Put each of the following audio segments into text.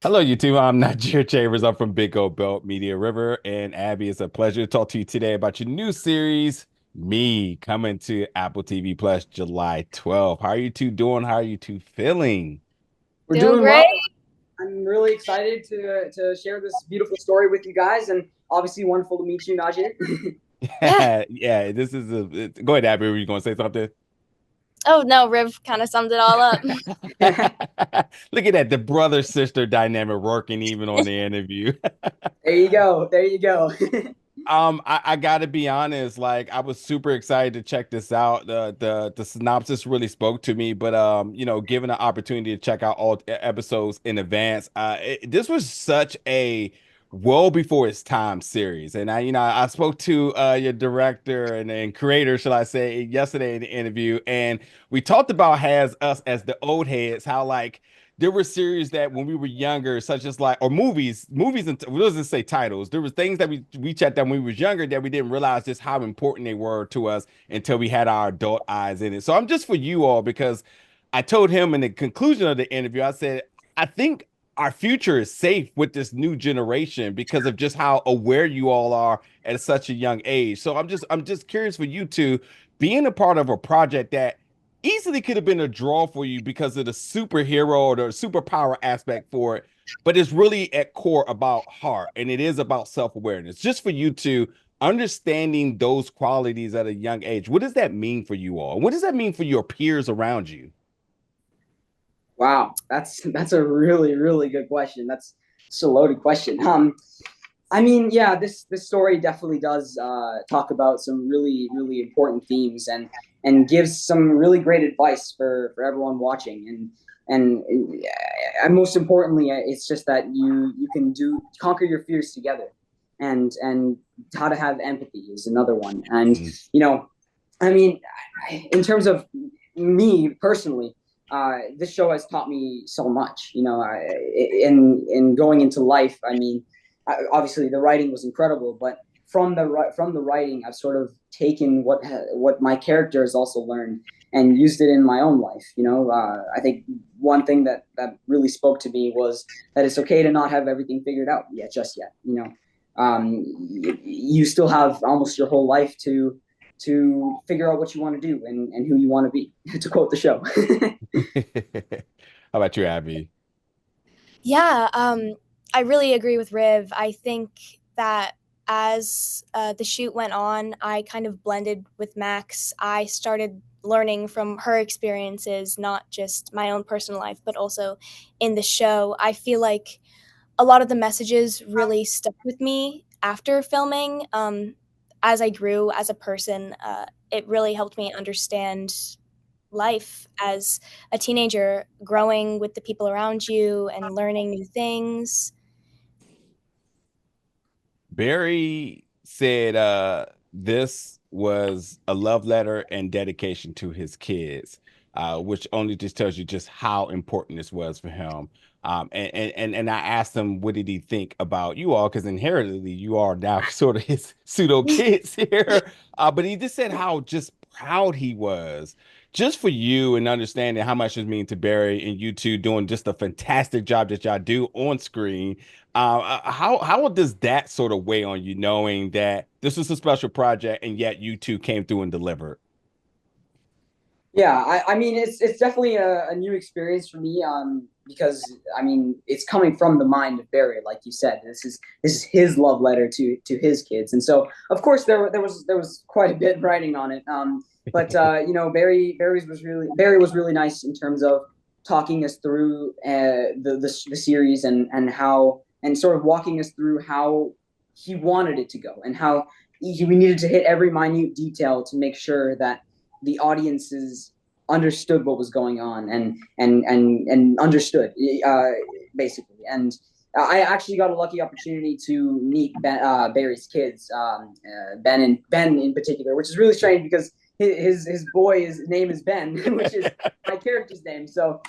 Hello, YouTube. I'm not Najir Chambers. I'm from Big Old Belt Media River. And Abby, it's a pleasure to talk to you today about your new series, Me, coming to Apple TV Plus July 12th. How are you two doing? How are you two feeling? We're Doing doing well. great. I'm really excited to share this beautiful story with you guys, and obviously wonderful to meet you, Najir. Yeah. Yeah, this is go ahead, Abby. Were you going to say something? Oh no, Riv kind of summed it all up. Look at that, the brother sister dynamic working even on the interview. There you go. There you go. I gotta be honest, like I was super excited to check this out. The synopsis really spoke to me, but given the opportunity to check out all episodes in advance, this was such a well before its time series. And I spoke to your director and creator, shall I say, yesterday in the interview, and we talked about has us as the old heads, how like there were series that when we were younger, such as like, or movies, and we doesn't say titles. There was things that we checked out when we was younger that we didn't realize just how important they were to us until we had our adult eyes in it. So I'm just for you all because I told him in the conclusion of the interview, I said, I think our future is safe with this new generation because of just how aware you all are at such a young age. So I'm just curious for you two being a part of a project that easily could have been a draw for you because of the superhero or the superpower aspect for it, but it's really at core about heart and it is about self-awareness. Just for you to understanding those qualities at a young age, what does that mean for you all? What does that mean for your peers around you? Wow, that's a really good question. That's a loaded question. I mean, yeah, this story definitely does talk about some really important themes and gives some really great advice for everyone watching and most importantly, it's just that you can do conquer your fears together, and how to have empathy is another one. And Mm. you know, I mean, in terms of me personally, this show has taught me so much. In going into life, I mean, obviously the writing was incredible, but from the writing, I've sort of taken what my character has also learned and used it in my own life. I think one thing that really spoke to me was that it's okay to not have everything figured out yet, just yet. You still have almost your whole life to figure out what you want to do and who you want to be, to quote the show. How about you, Abby? Yeah, I really agree with Riv. I think that as the shoot went on, I kind of blended with Max. I started learning from her experiences, not just my own personal life, but also in the show. I feel like a lot of the messages really stuck with me after filming. As I grew as a person, it really helped me understand life as a teenager, growing with the people around you and learning new things. Barry said this was a love letter and dedication to his kids, which only just tells you just how important this was for him. And I asked him, what did he think about you all? Because inherently, you are now sort of his pseudo kids here. But he just said how just proud he was just for you and understanding how much it means to Barry and you two doing just a fantastic job that y'all do on screen. How does that sort of weigh on you, knowing that this was a special project and yet you two came through and delivered? Yeah, I mean, it's definitely a new experience for me. Because I mean, it's coming from the mind of Barry, like you said. This is his love letter to his kids, and so of course there was quite a bit writing on it. But Barry was really nice in terms of talking us through the series and how and sort of walking us through how he wanted it to go and how we needed to hit every minute detail to make sure that the audiences understood what was going on and understood basically. And I actually got a lucky opportunity to meet Barry's kids, Ben in particular, which is really strange because his boy's name is Ben, which is my character's name. So,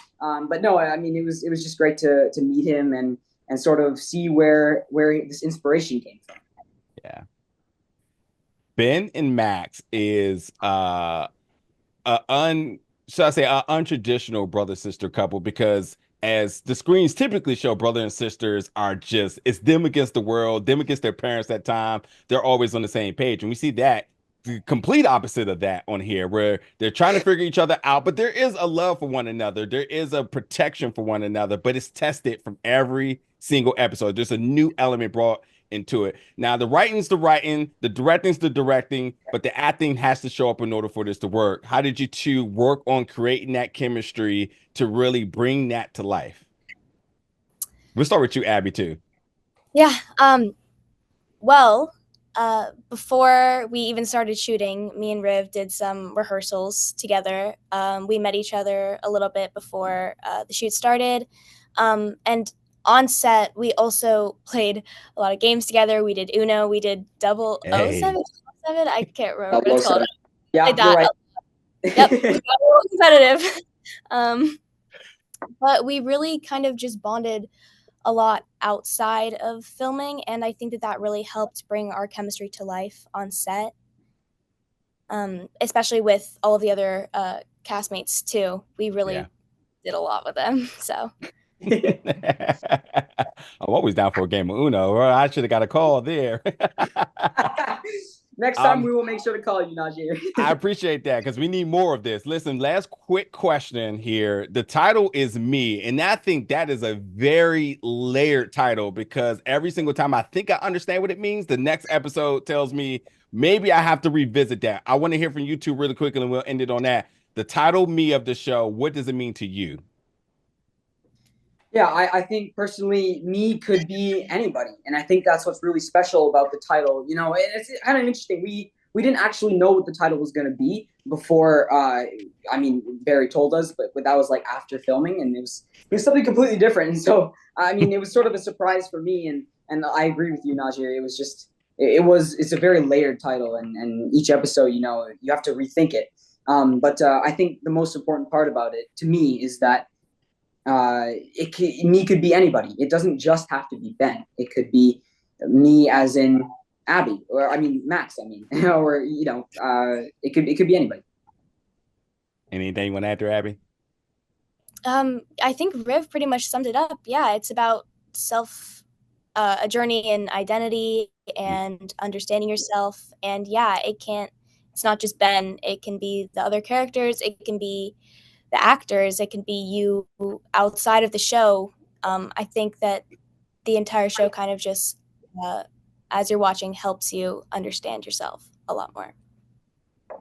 but no, I mean it was just great to meet him and sort of see where this inspiration came from. Yeah. Ben and Max is a un should I say a untraditional brother sister couple because as the screens typically show, brother and sisters are just, it's them against the world, them against their parents that time. They're always on the same page. And we see that the complete opposite of that on here, where they're trying to figure each other out, but there is a love for one another. There is a protection for one another, but it's tested from every single episode. There's a new element brought into it. Now, the writing's the writing, the directing's the directing, but the acting has to show up in order for this to work. How did you two work on creating that chemistry to really bring that to life? We'll start with you, Abby, too. Yeah. Well, before we even started shooting, me and Riv did some rehearsals together. We met each other a little bit before the shoot started. And on set, we also played a lot of games together. We did Uno, we did double O Hey. seven. I can't remember what it's called. Yeah, Like you're that. right. Yep, we got a little competitive. But we really kind of just bonded a lot outside of filming, and I think that that really helped bring our chemistry to life on set, especially with all of the other castmates too. We really did a lot with them. So I'm always down for a game of Uno. Or I should have got a call there. Next time we will make sure to call you, Najee. I appreciate that because we need more of this. Listen, last quick question here. The title is Me, and I think that is a very layered title because every single time I think I understand what it means, the next episode tells me maybe I have to revisit that. I want to hear from you two really quickly, and we'll end it on that. The title Me of the show, what does it mean to you? Yeah, I think personally, me could be anybody, and I think that's what's really special about the title. You know, it's kind of interesting. We didn't actually know what the title was going to be before. I mean, Barry told us, but that was like after filming, and it was something completely different. And so, I mean, it was sort of a surprise for me, and I agree with you, Najee. It was just it's a very layered title, and each episode, you know, you have to rethink it. But I think the most important part about it to me is that me could be anybody. It doesn't just have to be Ben. It could be me as in Abby, or I mean Max. I mean, or you know, it could be anybody. Anything you want to add there, Abby? I think Riv pretty much summed it up. Yeah, it's about a journey in identity and understanding yourself. And yeah, it's not just Ben. It can be the other characters. It can be the actors. It can be you outside of the show. I think that the entire show kind of just, as you're watching, helps you understand yourself a lot more.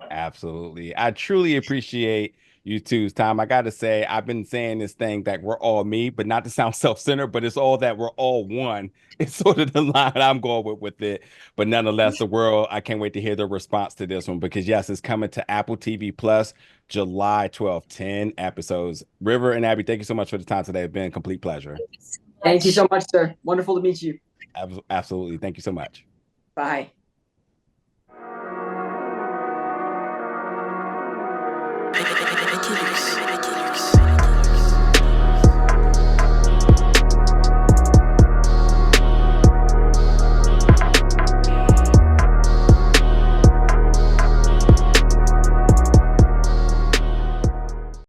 Absolutely. I truly appreciate you two's time. I got to say, I've been saying this thing that we're all me, but not to sound self-centered, but it's all that we're all one. It's sort of the line I'm going with it. But nonetheless, the world, I can't wait to hear the response to this one because yes, it's coming to Apple TV Plus July 12th, 10 episodes. River and Abby, thank you so much for the time today. It's been a complete pleasure. Thank you so much, sir. Wonderful to meet you. Absolutely. Thank you so much. Bye.